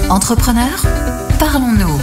Entrepreneurs, parlons-nous.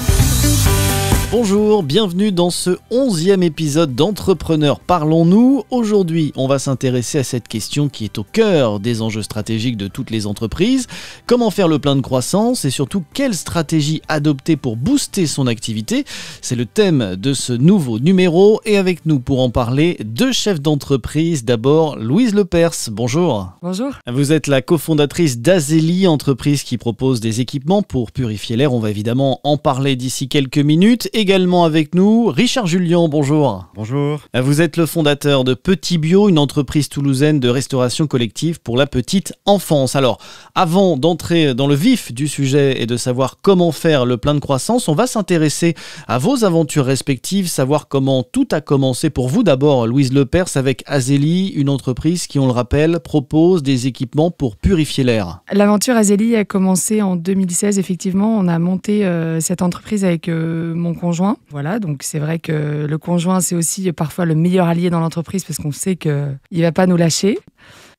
Bonjour, bienvenue dans ce 11e épisode d'Entrepreneurs Parlons-nous. Aujourd'hui, on va s'intéresser à cette question qui est au cœur des enjeux stratégiques de toutes les entreprises. Comment faire le plein de croissance et surtout quelle stratégie adopter pour booster son activité? C'est le thème de ce nouveau numéro et avec nous pour en parler, deux chefs d'entreprise. D'abord, Louise Lepers, bonjour. Bonjour. Vous êtes la cofondatrice d'Azeli, entreprise qui propose des équipements pour purifier l'air. On va évidemment en parler d'ici quelques minutes. Également avec nous, Richard Jullian, bonjour. Bonjour. Vous êtes le fondateur de Petit Bio, une entreprise toulousaine de restauration collective pour la petite enfance. Alors, avant d'entrer dans le vif du sujet et de savoir comment faire le plein de croissance, on va s'intéresser à vos aventures respectives, savoir comment tout a commencé pour vous. D'abord, Louise Lepers avec Azeli, une entreprise qui, on le rappelle, propose des équipements pour purifier l'air. L'aventure Azeli a commencé en 2016, effectivement. On a monté cette entreprise avec mon conjoint. Voilà, donc c'est vrai que le conjoint, c'est aussi parfois le meilleur allié dans l'entreprise parce qu'on sait qu'il ne va pas nous lâcher.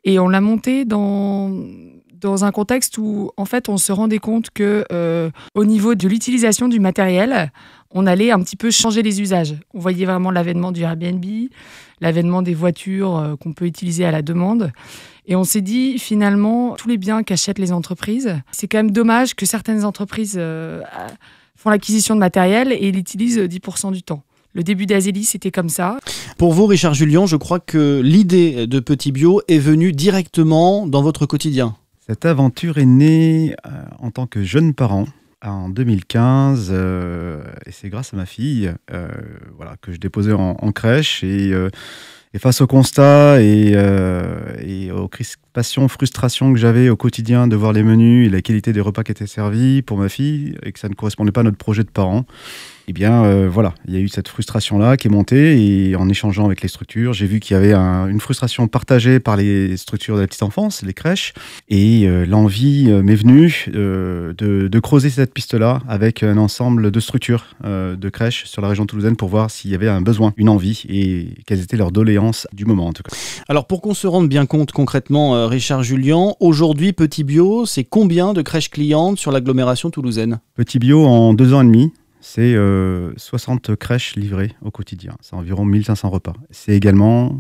Et on l'a monté dans un contexte où, en fait, on se rendait compte que au niveau de l'utilisation du matériel, on allait un petit peu changer les usages. On voyait vraiment l'avènement du Airbnb, l'avènement des voitures qu'on peut utiliser à la demande. Et on s'est dit, finalement, tous les biens qu'achètent les entreprises, c'est quand même dommage que certaines entreprises font l'acquisition de matériel et l'utilisent 10% du temps. Le début d'Azeli, c'était comme ça. Pour vous, Richard Jullian, je crois que l'idée de Petit Bio est venue directement dans votre quotidien. Cette aventure est née en tant que jeune parent en 2015 et c'est grâce à ma fille que je déposais en crèche et face au constat et aux crispations, frustrations que j'avais au quotidien de voir les menus et la qualité des repas qui étaient servis pour ma fille et que ça ne correspondait pas à notre projet de parents, eh bien il y a eu cette frustration-là qui est montée et en échangeant avec les structures, j'ai vu qu'il y avait une frustration partagée par les structures de la petite enfance, les crèches, et l'envie m'est venue de creuser cette piste-là avec un ensemble de structures de crèches sur la région toulousaine pour voir s'il y avait un besoin, une envie et quelles étaient leurs doléances du moment en tout cas. Alors pour qu'on se rende bien compte concrètement, Richard Jullian, aujourd'hui Petit Bio, c'est combien de crèches clientes sur l'agglomération toulousaine? Petit Bio en 2 ans et demi. C'est 60 crèches livrées au quotidien. C'est environ 1500 repas. C'est également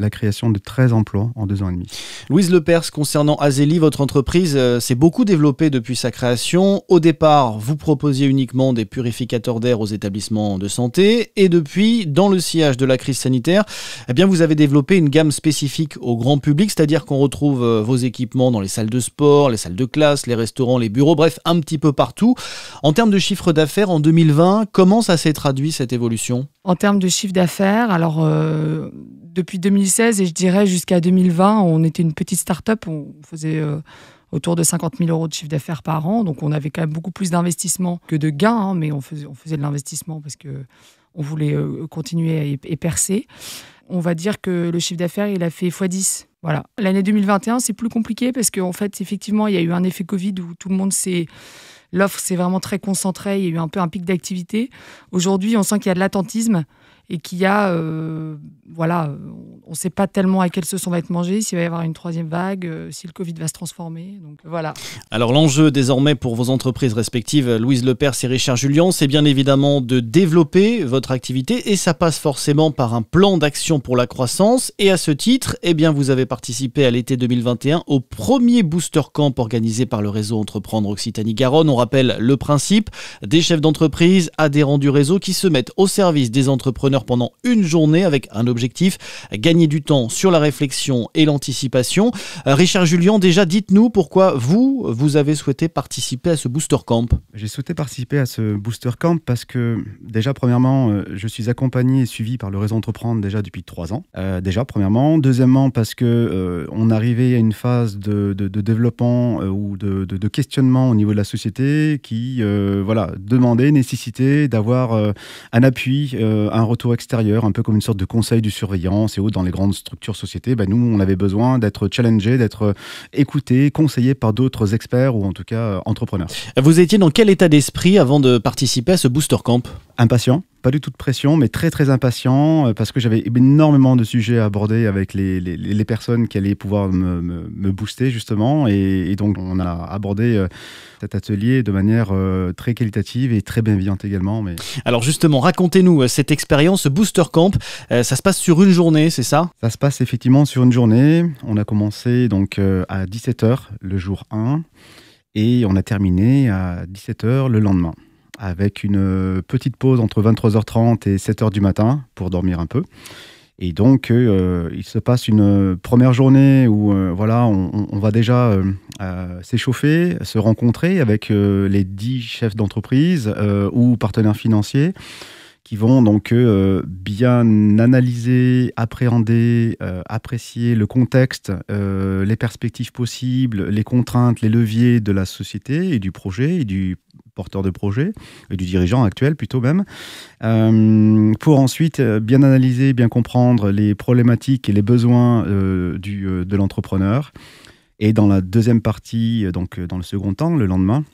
la création de 13 emplois en 2 ans et demi. Louise Lepers, concernant Azeli, votre entreprise s'est beaucoup développée depuis sa création. Au départ, vous proposiez uniquement des purificateurs d'air aux établissements de santé. Et depuis, dans le sillage de la crise sanitaire, eh bien, vous avez développé une gamme spécifique au grand public, c'est-à-dire qu'on retrouve vos équipements dans les salles de sport, les salles de classe, les restaurants, les bureaux, bref, un petit peu partout. En termes de chiffre d'affaires, en 2020, comment ça s'est traduit cette évolution? En termes de chiffre d'affaires, alors depuis 2016 et je dirais jusqu'à 2020, on était une petite start-up, on faisait autour de 50 000 euros de chiffre d'affaires par an, donc on avait quand même beaucoup plus d'investissement que de gains, mais on faisait de l'investissement parce qu'on voulait continuer et percer. On va dire que le chiffre d'affaires, il a fait x10. Voilà. L'année 2021, c'est plus compliqué parce qu'en fait, effectivement, il y a eu un effet Covid où tout le monde l'offre s'est vraiment très concentrée, il y a eu un peu un pic d'activité. Aujourd'hui, on sent qu'il y a de l'attentisme et qu'il y a, on ne sait pas tellement à quelle sauce on va être mangé, s'il va y avoir une 3e vague, si le Covid va se transformer. Donc voilà. Alors l'enjeu désormais pour vos entreprises respectives, Louise Lepers et Richard Jullian, c'est bien évidemment de développer votre activité et ça passe forcément par un plan d'action pour la croissance. Et à ce titre, eh bien, vous avez participé à l'été 2021 au premier Booster Camp organisé par le réseau Entreprendre Occitanie-Garonne. On rappelle le principe, des chefs d'entreprise adhérents du réseau qui se mettent au service des entrepreneurs pendant une journée avec un objectif, gagner du temps sur la réflexion et l'anticipation. Richard Jullian, déjà dites-nous pourquoi vous avez souhaité participer à ce Booster Camp. J'ai souhaité participer à ce Booster Camp parce que déjà premièrement, je suis accompagné et suivi par le réseau Entreprendre déjà depuis 3 ans. Déjà premièrement. Deuxièmement parce que on arrivait à une phase de développement ou de questionnement au niveau de la société qui demandait, nécessitait d'avoir un appui, un retour extérieur, un peu comme une sorte de conseil du surveillance et autres dans les grandes structures sociétés. Nous, on avait besoin d'être challengé, d'être écouté, conseillé par d'autres experts ou en tout cas entrepreneurs. Vous étiez dans quel état d'esprit avant de participer à ce Booster Camp? Impatient. pas du tout de pression, mais très très impatient parce que j'avais énormément de sujets à aborder avec les personnes qui allaient pouvoir me booster justement. Et donc on a abordé cet atelier de manière très qualitative et très bienveillante également. Mais... Alors justement, racontez-nous cette expérience, ce Booster Camp. Ça se passe sur une journée, c'est ça ? Ça se passe effectivement sur une journée. On a commencé donc à 17h le jour 1 et on a terminé à 17h le lendemain, avec une petite pause entre 23h30 et 7h du matin pour dormir un peu. Et donc, il se passe une première journée où on va déjà s'échauffer, se rencontrer avec les 10 chefs d'entreprise ou partenaires financiers qui vont donc bien analyser, appréhender, apprécier le contexte, les perspectives possibles, les contraintes, les leviers de la société et du projet et du porteur de projet, et du dirigeant actuel plutôt même, pour ensuite bien analyser, bien comprendre les problématiques et les besoins de l'entrepreneur. Et dans la deuxième partie, donc dans le second temps, le lendemain,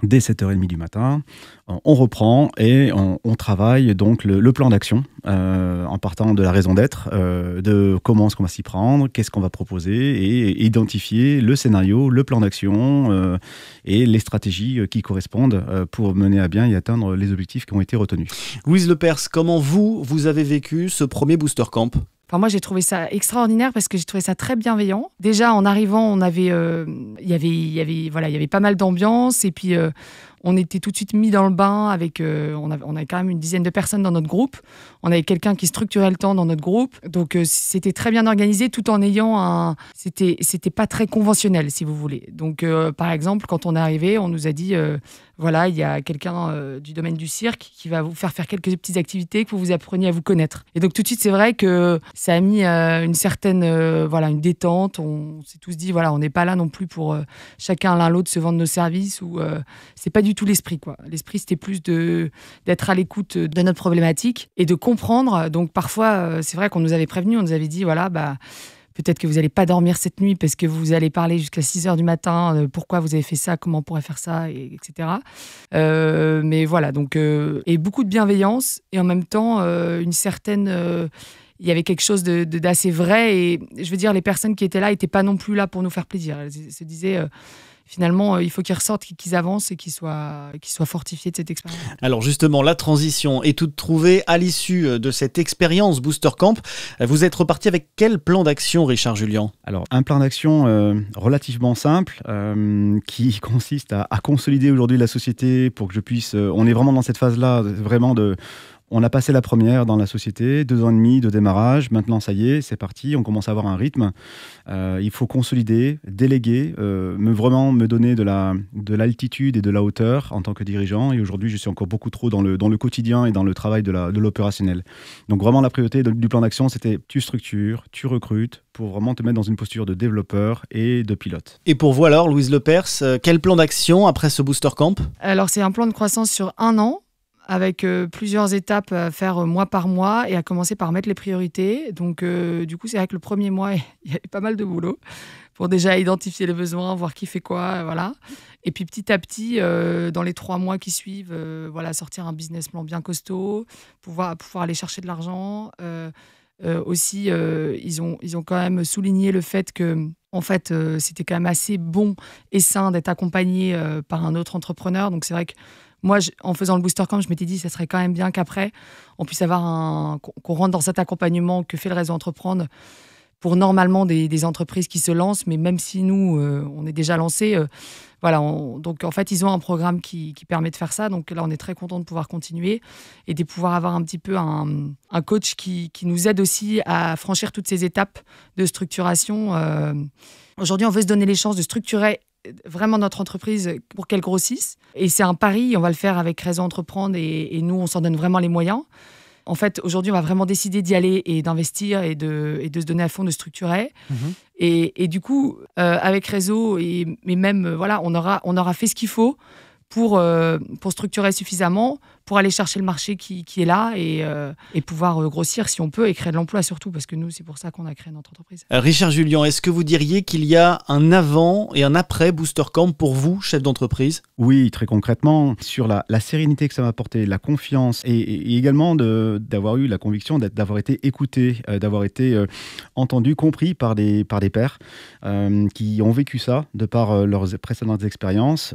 dès 7h30 du matin, on reprend et on travaille donc le plan d'action en partant de la raison d'être, de comment est-ce qu'on va s'y prendre, qu'est-ce qu'on va proposer et identifier le scénario, le plan d'action et les stratégies qui correspondent pour mener à bien et atteindre les objectifs qui ont été retenus. Louise Lepers, comment vous avez vécu ce premier Booster Camp ? Enfin, moi, j'ai trouvé ça extraordinaire parce que j'ai trouvé ça très bienveillant. Déjà, en arrivant, on avait, il y avait pas mal d'ambiance et puis on était tout de suite mis dans le bain avec, on avait quand même une dizaine de personnes dans notre groupe. On avait quelqu'un qui structurait le temps dans notre groupe. Donc, c'était très bien organisé tout en ayant c'était pas très conventionnel, si vous voulez. Donc, par exemple, quand on est arrivé, on nous a dit, voilà, il y a quelqu'un du domaine du cirque qui va vous faire quelques petites activités que vous appreniez à vous connaître. Et donc, tout de suite, c'est vrai que ça a mis une certaine, une détente. On s'est tous dit, voilà, on n'est pas là non plus pour chacun l'un l'autre se vendre nos services ou c'est pas du tout l'esprit, quoi. L'esprit, c'était plus d'être à l'écoute de notre problématique et de comprendre. Donc, parfois, c'est vrai qu'on nous avait prévenus, on nous avait dit, voilà, peut-être que vous n'allez pas dormir cette nuit parce que vous allez parler jusqu'à 6h du matin, pourquoi vous avez fait ça, comment on pourrait faire ça, etc. Mais voilà, donc, et beaucoup de bienveillance et en même temps, une certaine... il y avait quelque chose d'assez vrai et je veux dire, les personnes qui étaient là n'étaient pas non plus là pour nous faire plaisir. Elles se disaient... finalement, il faut qu'ils ressortent, qu'ils avancent et qu'ils soient fortifiés de cette expérience. Alors justement, la transition est toute trouvée à l'issue de cette expérience Booster Camp. Vous êtes reparti avec quel plan d'action, Richard Julien ? Alors, un plan d'action relativement simple qui consiste à consolider aujourd'hui la société pour que je puisse... on est vraiment dans cette phase-là, vraiment de... On a passé la première dans la société, 2 ans et demi de démarrage. Maintenant, ça y est, c'est parti. On commence à avoir un rythme. Il faut consolider, déléguer, vraiment me donner de l'altitude et de la hauteur en tant que dirigeant. Et aujourd'hui, je suis encore beaucoup trop dans le quotidien et dans le travail de l'opérationnel. Donc vraiment, la priorité du plan d'action, c'était tu structures, tu recrutes pour vraiment te mettre dans une posture de développeur et de pilote. Et pour vous alors, Louise Lepers, quel plan d'action après ce Booster Camp ? Alors, c'est un plan de croissance sur 1 an. Avec plusieurs étapes à faire mois par mois et à commencer par mettre les priorités. Donc, du coup, c'est vrai que le premier mois, il y avait pas mal de boulot pour déjà identifier les besoins, voir qui fait quoi, voilà. Et puis, petit à petit, dans les 3 mois qui suivent, sortir un business plan bien costaud, pouvoir aller chercher de l'argent. Aussi, ils ont quand même souligné le fait que, en fait, c'était quand même assez bon et sain d'être accompagné par un autre entrepreneur. Donc, c'est vrai que moi, en faisant le Booster Camp, je m'étais dit que ça serait quand même bien qu'après, on puisse avoir qu'on rentre dans cet accompagnement que fait le réseau Entreprendre pour normalement des entreprises qui se lancent, mais même si nous, on est déjà lancés, donc en fait, ils ont un programme qui permet de faire ça. Donc là, on est très content de pouvoir continuer et de pouvoir avoir un petit peu un coach qui nous aide aussi à franchir toutes ces étapes de structuration. Aujourd'hui, on veut se donner les chances de structurer vraiment notre entreprise pour qu'elle grossisse. Et c'est un pari, on va le faire avec Réseau Entreprendre et nous, on s'en donne vraiment les moyens. En fait, aujourd'hui, on va vraiment décider d'y aller et d'investir et de se donner à fond, de structurer. Et du coup, avec Réseau, mais même, on aura fait ce qu'il faut pour structurer suffisamment pour aller chercher le marché qui est là et pouvoir grossir si on peut et créer de l'emploi surtout, parce que nous, c'est pour ça qu'on a créé notre entreprise. Richard Julien, est-ce que vous diriez qu'il y a un avant et un après Booster Camp pour vous, chef d'entreprise ? Oui, très concrètement, sur la sérénité que ça m'a apporté, la confiance et également d'avoir eu la conviction d'avoir été écouté, d'avoir été entendu, compris par des pairs qui ont vécu ça de par leurs précédentes expériences,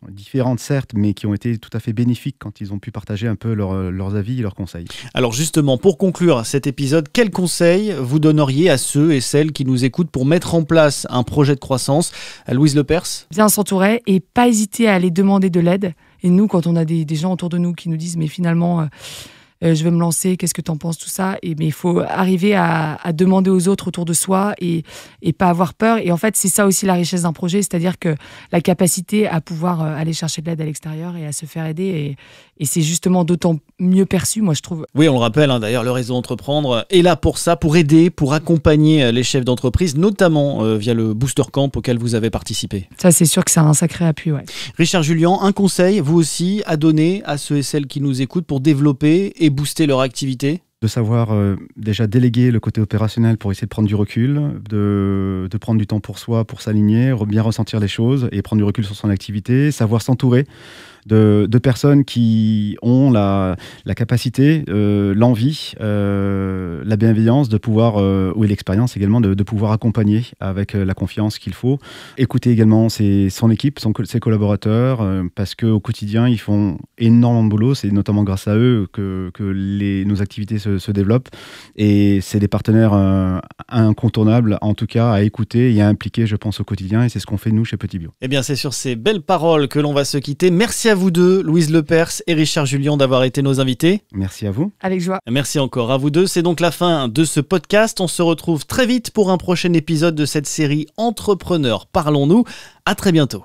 différentes certes, mais qui ont été tout à fait bénéfiques quand ils ont pu partager un peu leurs avis et leurs conseils. Alors justement, pour conclure cet épisode, quels conseils vous donneriez à ceux et celles qui nous écoutent pour mettre en place un projet de croissance ? Louise Lepers ? Bien s'entourer et pas hésiter à aller demander de l'aide. Et nous, quand on a des gens autour de nous qui nous disent « mais finalement, je vais me lancer, qu'est-ce que tu en penses ?» tout ça. Mais il faut arriver à demander aux autres autour de soi et pas avoir peur. Et en fait, c'est ça aussi la richesse d'un projet, c'est-à-dire que la capacité à pouvoir aller chercher de l'aide à l'extérieur et à se faire aider. Et c'est justement d'autant mieux perçu, moi, je trouve. Oui, on le rappelle, d'ailleurs, le réseau Entreprendre est là pour ça, pour aider, pour accompagner les chefs d'entreprise, notamment via le Booster Camp auquel vous avez participé. Ça, c'est sûr que c'est un sacré appui, ouais. Richard Julien, un conseil, vous aussi, à donner à ceux et celles qui nous écoutent pour développer et booster leur activité ? De savoir déjà déléguer le côté opérationnel pour essayer de prendre du recul, de prendre du temps pour soi, pour s'aligner, bien ressentir les choses et prendre du recul sur son activité, savoir s'entourer de personnes qui ont la capacité, l'envie, la bienveillance de pouvoir, ou l'expérience également, de pouvoir accompagner avec la confiance qu'il faut. Écouter également son équipe, ses collaborateurs, parce qu'au quotidien, ils font énormément de boulot. C'est notamment grâce à eux que nos activités se développent. Et c'est des partenaires incontournables, en tout cas, à écouter et à impliquer, je pense, au quotidien. Et c'est ce qu'on fait, nous, chez Petit Bio. Eh bien, c'est sur ces belles paroles que l'on va se quitter. Merci à vous deux, Louise Lepers et Richard Julien, d'avoir été nos invités. Merci à vous. Avec joie. Merci encore à vous deux. C'est donc la fin de ce podcast. On se retrouve très vite pour un prochain épisode de cette série Entrepreneurs, parlons-nous. À très bientôt.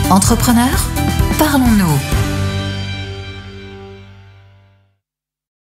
Entrepreneurs, parlons-nous.